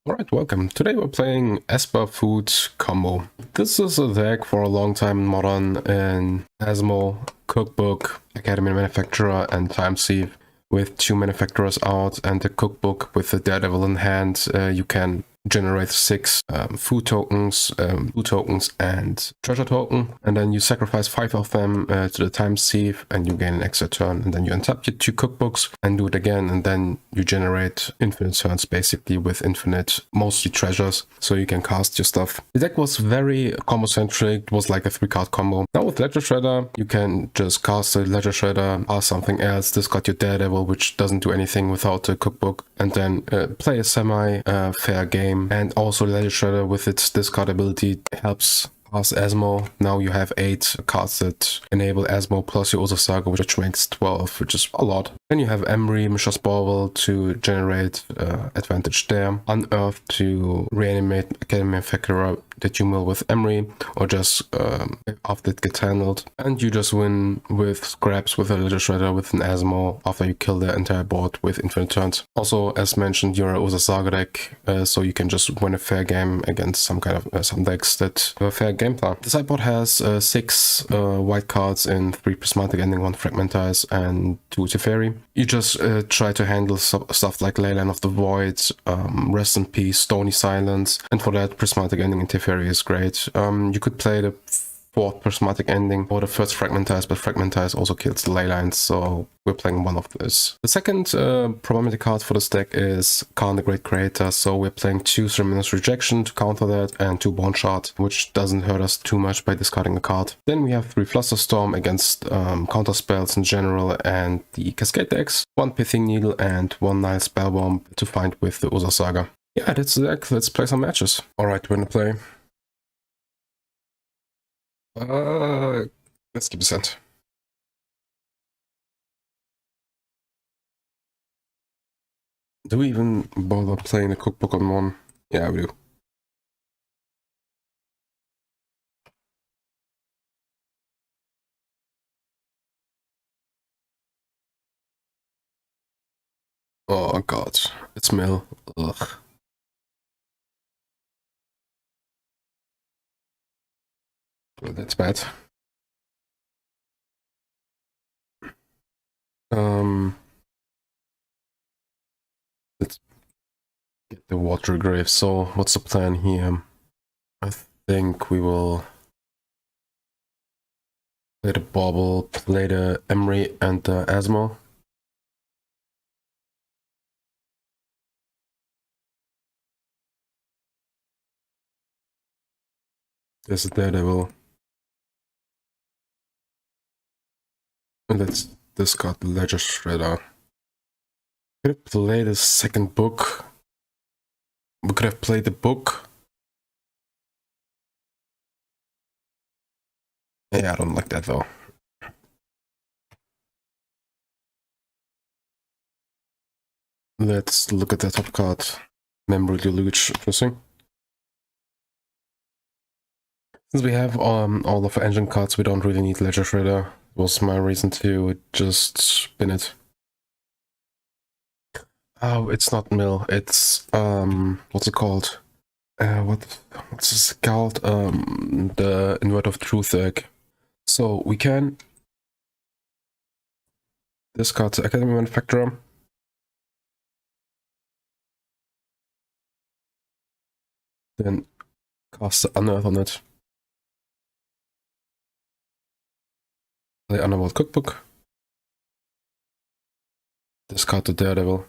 Alright, welcome. Today we're playing Esper Food Combo. This is a deck for a long time in Modern in Asmo, Cookbook, Academy Manufacturer, and Time Sieve. With two manufacturers out and the cookbook with the Daredevil in hand, you can generate 6 food tokens, blue tokens, and treasure token, and then you sacrifice 5 of them to the Time Sieve, and you gain an extra turn, and then you untap your 2 cookbooks and do it again, and then you generate infinite turns basically with infinite, mostly treasures, so you can cast your stuff. The deck was very combo centric. It was like a 3-card combo. Now with Ledger Shredder, you can just cast a Ledger Shredder, cast something else, discard your Daredevil, which doesn't do anything without the cookbook, and then play a semi-fair game. And also Ledger Shredder with its discard ability helps pass Asmo. Now you have 8 cards that enable Asmo plus your Urza Saga, which makes 12, which is a lot. Then you have Emry, Mishra's Bauble to generate advantage there. Unearth to reanimate Academy Manufactor that you mill with Emry, or just after it gets handled. And you just win with scraps with a Ledger Shredder with an Asmo after you kill the entire board with infinite turns. Also, as mentioned, you're a Urza Saga deck, so you can just win a fair game against some kind of some decks that have a fair game plan. The sideboard has 6 white cards in 3 Prismatic Ending, 1 Fragmentize, and 2 Teferi. You just try to handle stuff like Leyline of the Void, Rest in Peace, Stony Silence, and for that Prismatic Ending and Teferi is great. You could play the 4th Prismatic Ending or the 1st Fragmentize, but Fragmentize also kills the Leylines, so we're playing one of those. The second problematic card for this deck is Khan the Great Creator, so we're playing 2 Ceremonious Rejection to counter that and 2 Bone Shards, which doesn't hurt us too much by discarding a card. Then we have 3 Flusterstorm against counter spells in general and the Cascade decks, 1 Pithing Needle and 1 Nihil Spellbomb to find with the Urza Saga. Yeah, that's the deck. Let's play some matches. Alright, we're gonna play. Let's keep descent. Do we even bother playing a cookbook on one? Yeah, we do. Oh god, it's mill. Ugh. Well, that's bad. Let's get the Watery Grave. So, what's the plan here? I think we will play the Bauble, play the Emry and the Asmo. There's a Daredevil. And let's discard the Ledger Shredder. We could have played the second book. We could have played the book. Yeah, I don't like that though. Let's look at the top card. Memory Deluge, interesting. Since we have all of the engine cards, we don't really need Ledger Shredder. Was my reason to just spin it. Oh, it's not mill. It's what's it called? What's this called? The Inverter of Truth deck. So we can discard the Academy Manufacturer. Then cast the Unearth on it. Play Underworld Cookbook. Discard the Daredevil.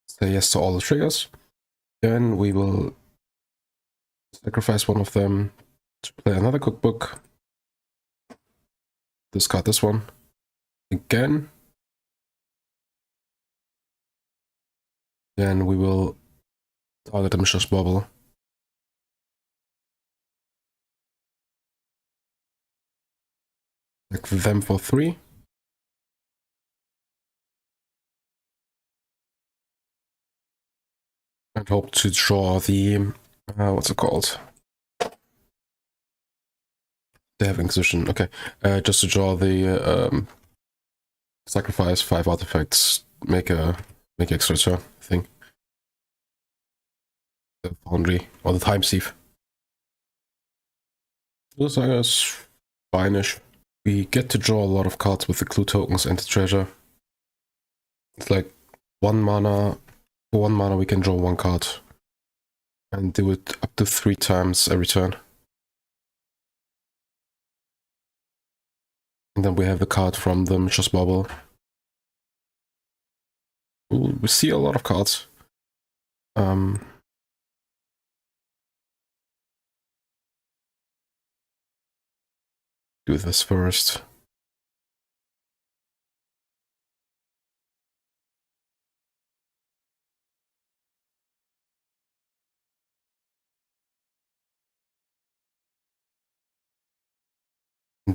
Say yes to all the triggers. Then we will sacrifice one of them to play another cookbook. Discard this one. Again. Then we will target the Mishra's Bauble. Like them for 3. And hope to draw the what's it called? They have Inquisition, okay. Just to draw the sacrifice 5 artifacts, make extra turn thing. The Foundry, or the Time Sieve. The Saga is fine-ish. We get to draw a lot of cards with the clue tokens and the treasure. It's like 1 mana, for 1 mana we can draw 1 card. And do it up to 3 times every turn. And then we have the card from the Mishra's Bauble. We see a lot of cards. Do this first.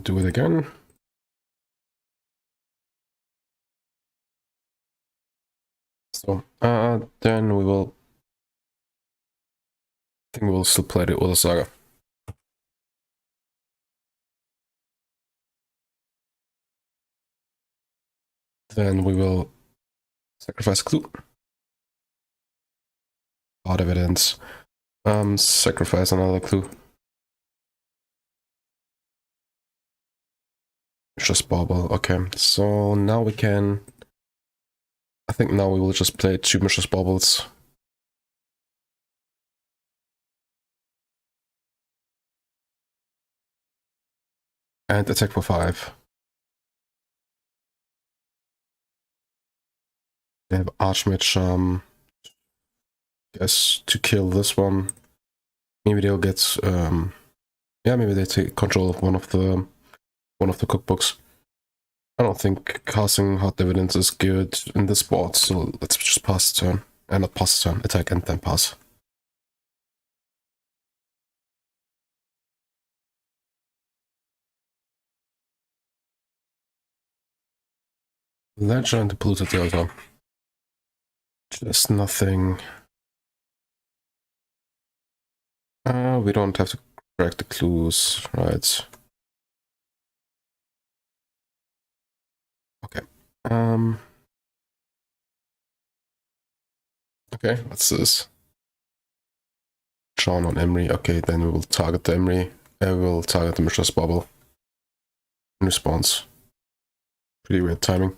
Do it again. So, then we will... I think we'll still play the Urza Saga. Then we will sacrifice clue. Hard evidence. Sacrifice another clue. Just Bauble. Okay, so now we can... I think now we will just play 2 Mishra's Baubles. And attack for 5. They have Archmage, guess to kill this one. Maybe they'll get, yeah, maybe they take control of one of the cookbooks. I don't think casting Hard Evidence is good in this board, so let's just pass the turn. And not pass the turn, attack and then pass. Ledger and the Polluted Delta. Just nothing. We don't have to crack the clues, right? Okay. Okay, what's this? Drawn on Emry. Okay, then we will target the Emry. We will target the Mishra's Bauble. In response. Pretty weird timing.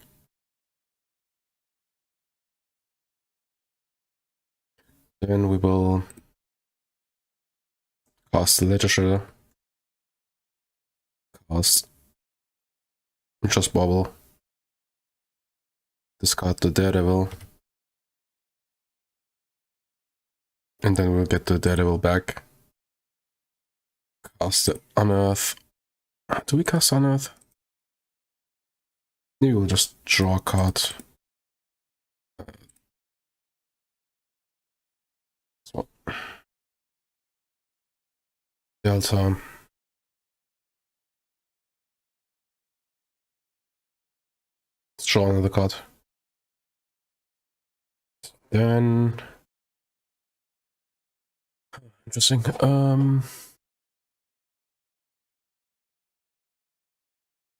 Then we will cast the Ledger Shredder. Cast Mishra's Bauble. Discard the Daredevil. And then we'll get the Daredevil back. Cast the Unearth. Do we cast Unearth? Maybe we'll just draw a card. So. Delta. Let's draw another card. Then... Interesting.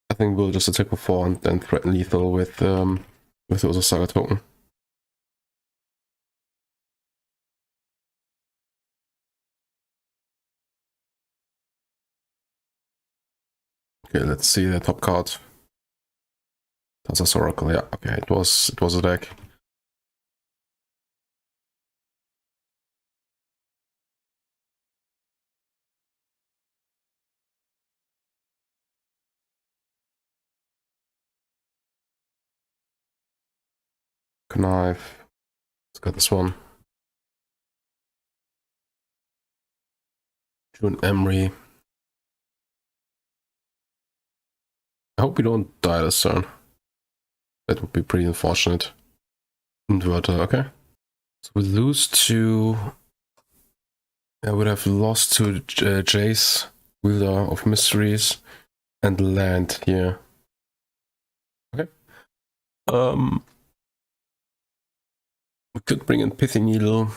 I think we'll just attack for 4 and then threaten lethal with the Urza Saga token. Okay, let's see the top card. That's a Oracle, yeah. Okay, it was a deck. Knife. Let's get this one. June Emry. I hope we don't die this turn. That would be pretty unfortunate. Inverter, okay. So we lose to... I would have lost to Jace, Wielder of Mysteries, and land here. Okay. We could bring in Pithing Needle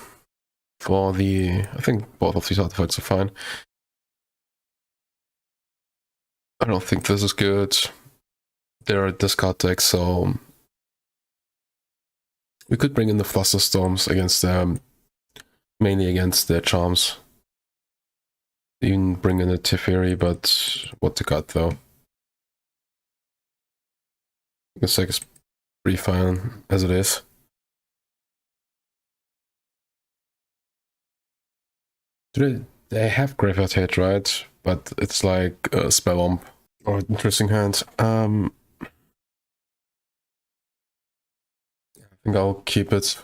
for the... I think both of these artifacts are fine. I don't think this is good. They're a discard deck, so we could bring in the Flusterstorms against them, mainly against their charms. Even bring in a Teferi, but what to cut though? This deck is pretty fine as it is. They have Graveyard Hit, right? But it's like a Spellbomb. Or interesting hand. I think I'll keep it.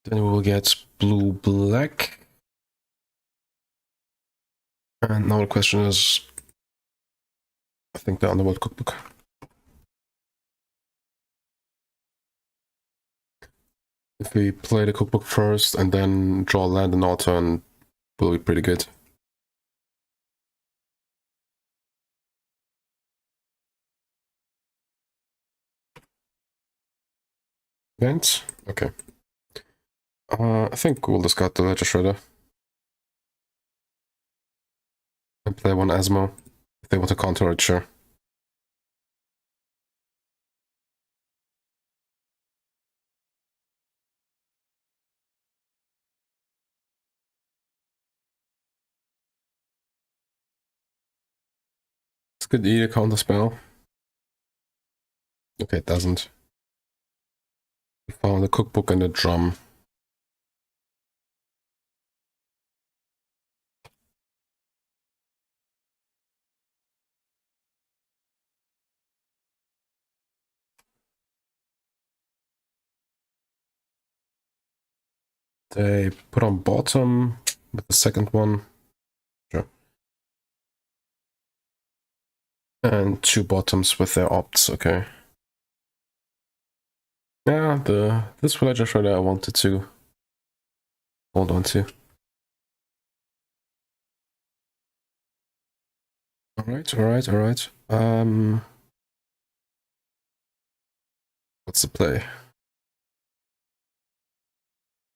Then we will get blue-black. And now the question is, I think the Underworld Cookbook. If we play the cookbook first and then draw land in our turn, will be pretty good. Events? Okay. I think we'll discard the Ledger Shredder. And play one Asmo. If they want to counter it, sure. This could either counter spell. Okay, it doesn't. We found the cookbook and the drum. They put on bottom with the second one. Sure. And two bottoms with their opts, okay. Yeah, this Villager Shredder I wanted to hold on to. Alright. What's the play?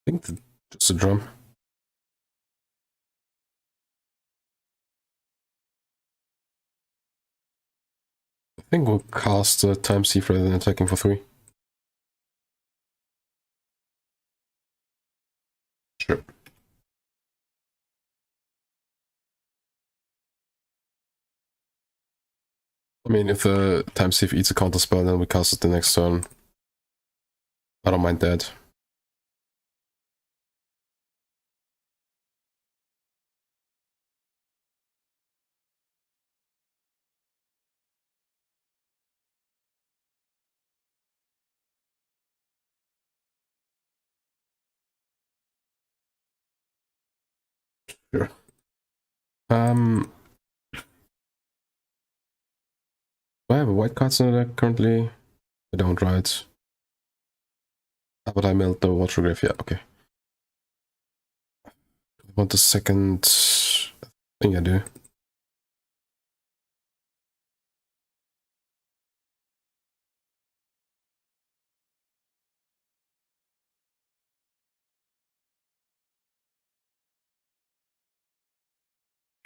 I think just a drum. I think we'll cast the Time Sieve rather than attacking for 3. Sure. I mean, if the Time Sieve eats a counter spell, then we cast it the next turn. I don't mind that. Sure. Do I have a white cards in the deck currently? I don't, right? How about I melt the Watery Grave? Yeah, okay. I want the second... I think I do.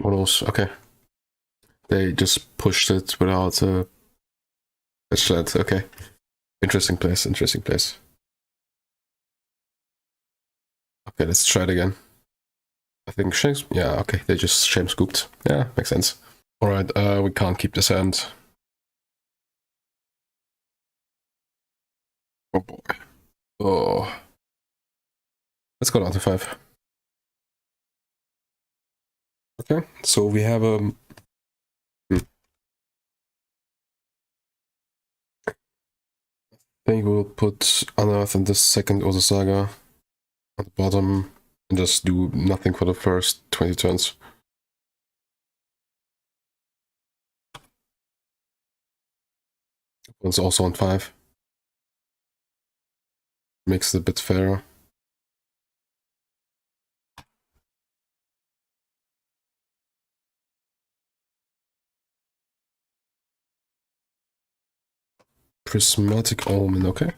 What else? Okay. They just pushed it without a shed. Okay. Interesting place. Okay, let's try it again. I think Shanks. Yeah, okay. They just shame scooped. Yeah, makes sense. Alright, we can't keep this hand. Oh boy. Oh. Let's go down to 5. Okay, so we have a... I think we'll put Unearth in the second Urza Saga at the bottom and just do nothing for the first 20 turns. One's also on 5. Makes it a bit fairer. Prismatic Omen, okay.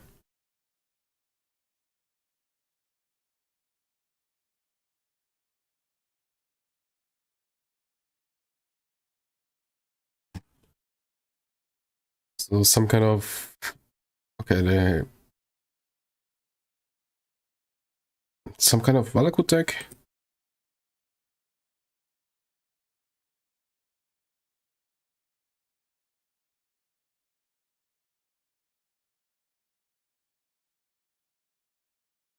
So some kind of... Okay, they... Some kind of Valakut deck?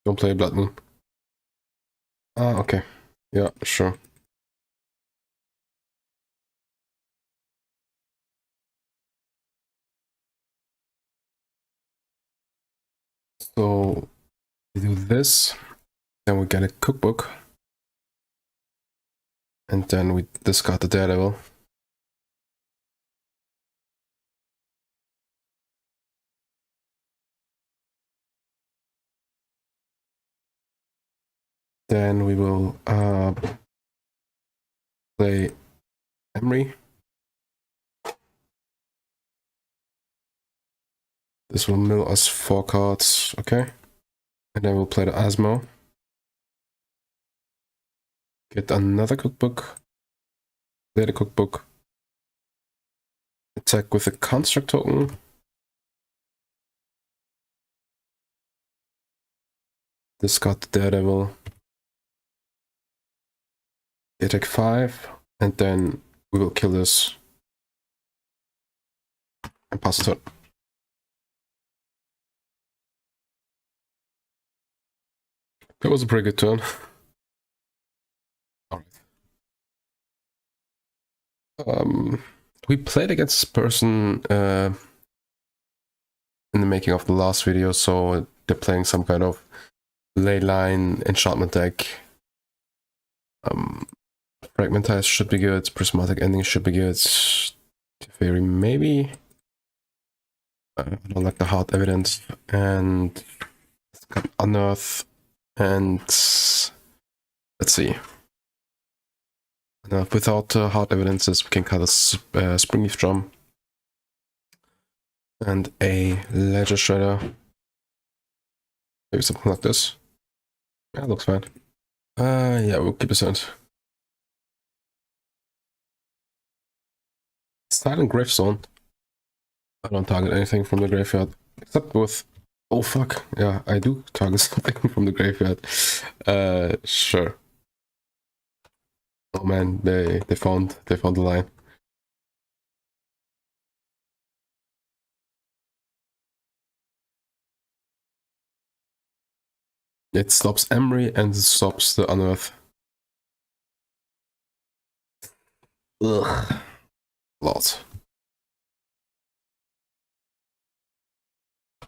Don't play Blood Moon. Ah, okay. Yeah, sure. So we do this, then we get a cookbook, and then we discard the Daredevil. Then we will play Emry. This will mill us 4 cards, okay? And then we'll play the Asmo. Get another cookbook. Play the cookbook. Attack with a construct token. Discard the Daredevil. Attack 5. And then we will kill this. And pass the turn. That was a pretty good turn. Alright. We played against this person in the making of the last video, so they're playing some kind of leyline enchantment deck. Fragmentize should be good, Prismatic Ending should be good. Teferi maybe. I don't like the hard evidence, and it's got Unearth, and let's see. Without hard evidences, we can cut a Springleaf Drum and a Ledger Shredder. Maybe something like this. Yeah, looks fine. Yeah, we'll keep this in. Silent Gravestone. I don't target anything from the graveyard, except with... Oh fuck, yeah, I do target something from the graveyard. Sure. Oh man, they found the line. It stops Emry and it stops the Unearth. Ugh. Lot.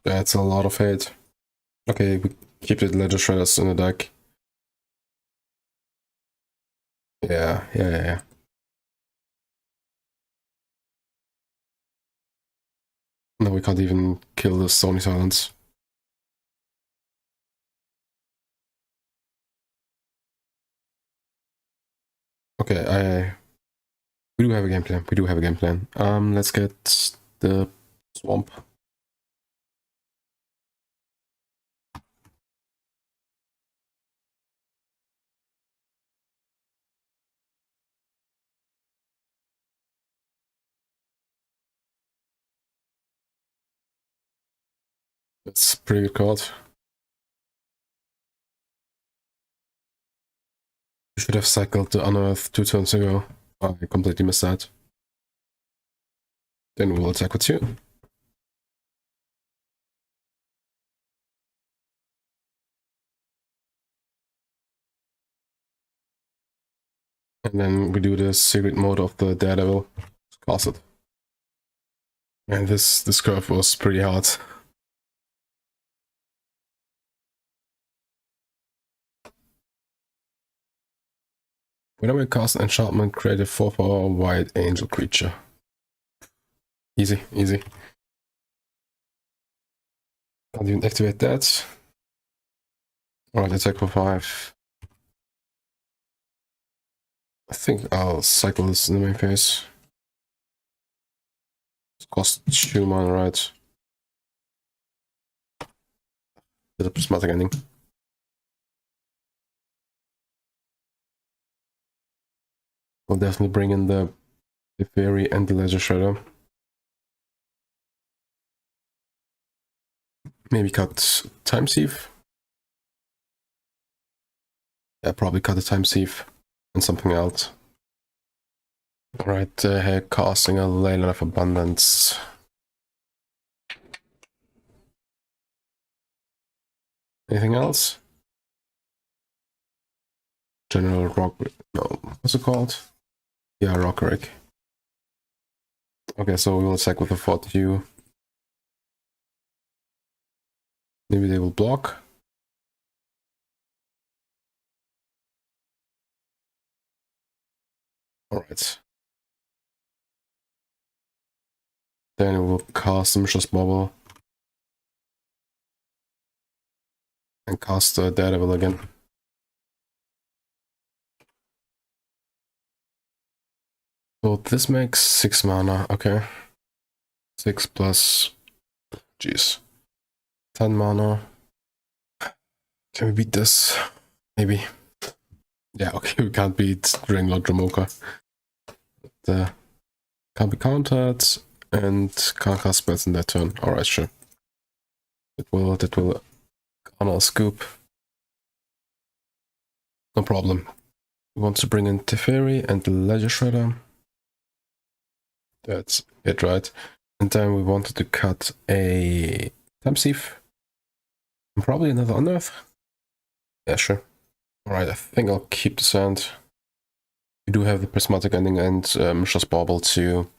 That's a lot of hate. Okay, we keep the Ledger Shredders in the deck. Yeah. No, we can't even kill the Stony Silence. Okay, we do have a game plan. We do have a game plan. Let's get the Swamp. That's a pretty good card. We should have cycled the Unearth 2 turns ago. I completely missed that. Then we'll attack with 2. And then we do the secret mode of the Daredevil. Cast it. And this curve was pretty hard. Whenever we cast an enchantment, create a 4/4 white angel creature. Easy. Can't even activate that. Alright, attack for 5. I think I'll cycle this in the main phase. It costs 2 mana, right? There's a Prismatic Ending. We'll definitely bring in the Fairy and the Ledger Shredder. Maybe cut Time Sieve. Yeah, probably cut the Time Sieve and something else. Alright, casting a Leyline of Abundance. Anything else? General Rock... no, what's it called? Yeah, Rockerick. Okay, so we will attack with a Fortitude. Maybe they will block. Alright. Then we will cast Mishra's Bauble. And cast Daredevil again. So this makes 6 mana, okay. 6 plus... jeez. 10 mana. Can we beat this? Maybe. Yeah, okay, we can't beat Draenlord Dramoka. Can't be countered, and can't cast spells in that turn. Alright, sure. That will honor scoop. No problem. We want to bring in Teferi and the Ledger Shredder. That's it, right? And then we wanted to cut a Time Sieve. And probably another Unearth. Yeah, sure. Alright, I think I'll keep the sand. We do have the Prismatic Ending and Mishra's Bauble too.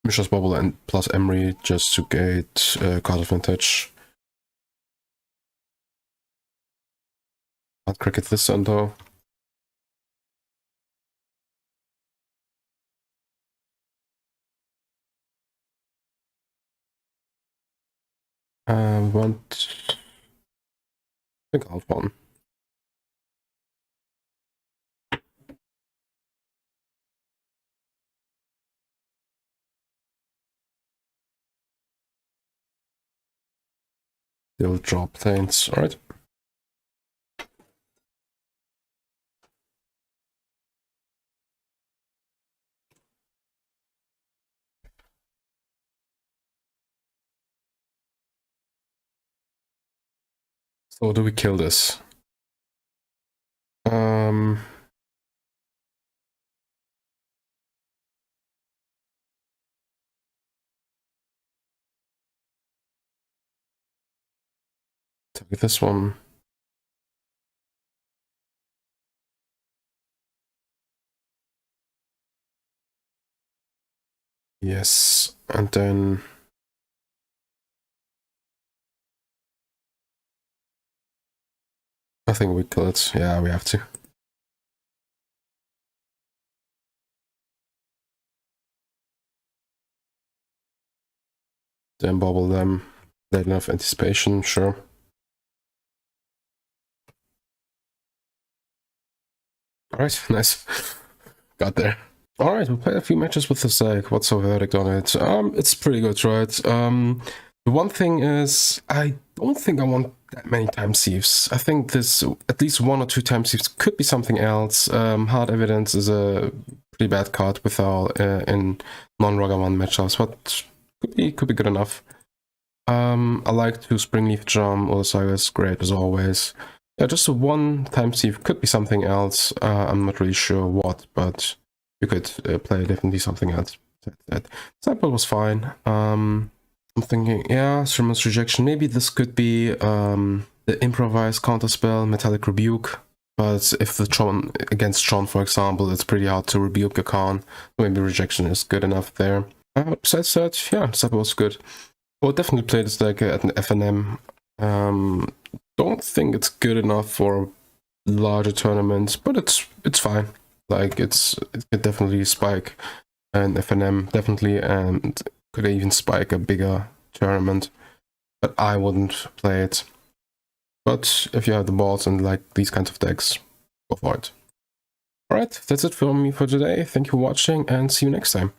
Mishra's Bauble and plus Emry just to get card advantage. Can't cricket this turn though. Want... I think I'll one. They'll drop things, alright. So do we kill this? Take this one. Yes, and then I think we kill it. Yeah, we have to. Then bobble them. They don't have anticipation, sure. Alright, nice. Got there. Alright, we played a few matches with the Zag. What's our verdict on it? It's pretty good, right? The one thing is, I don't think I want that many Time Sieves. I think this, at least 1 or 2 Time Sieves could be something else. Hard Evidence is a pretty bad card without in non-Ragavan matchups, but could be good enough. I like to Springleaf Drum or Saga is great as always. Yeah, just a 1 Time Sieve could be something else. I'm not really sure what, but you could play definitely something else. That sample was fine. I'm thinking, yeah, Ceremonious Rejection. Maybe this could be the improvised counterspell, Metallic Rebuke. But if the Tron against Tron, for example, it's pretty hard to rebuke a con. Maybe Rejection is good enough there. Besides that, yeah, the sample was good. We'll definitely play this deck at an FNM. Don't think it's good enough for larger tournaments, but it's fine. Like it could definitely spike an FNM, definitely, and could even spike a bigger tournament. But I wouldn't play it. But if you have the balls and like these kinds of decks, go for it. Alright, that's it for me for today. Thank you for watching and see you next time.